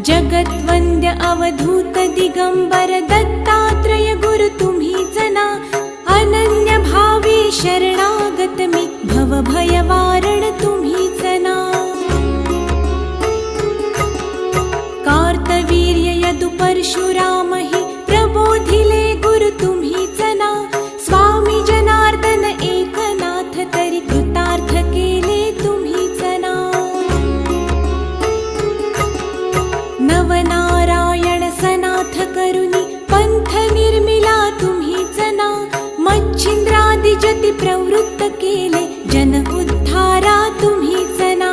जगद्वन्द्य अवधूत दिगंबर दत्तात्रय गुरु तुम्हीच ना। अनन्य भावे शरणागत मी भव भयवारण तुम्हीच ना। कार्तवीर्य यदु परशुराम हि प्रबोधिले गुरु तुम्हीच ना। स्वामी जनार्दन एकनाथ तरी कृतार्थ केले तुम्हीच ना। नवनारायण सनाथ करुनी पंथ निर्मिला तुम्हीच ना। मच्छिंद्रादि जति प्रवृत्त केले जन उद्धारा तुम्हीच ना।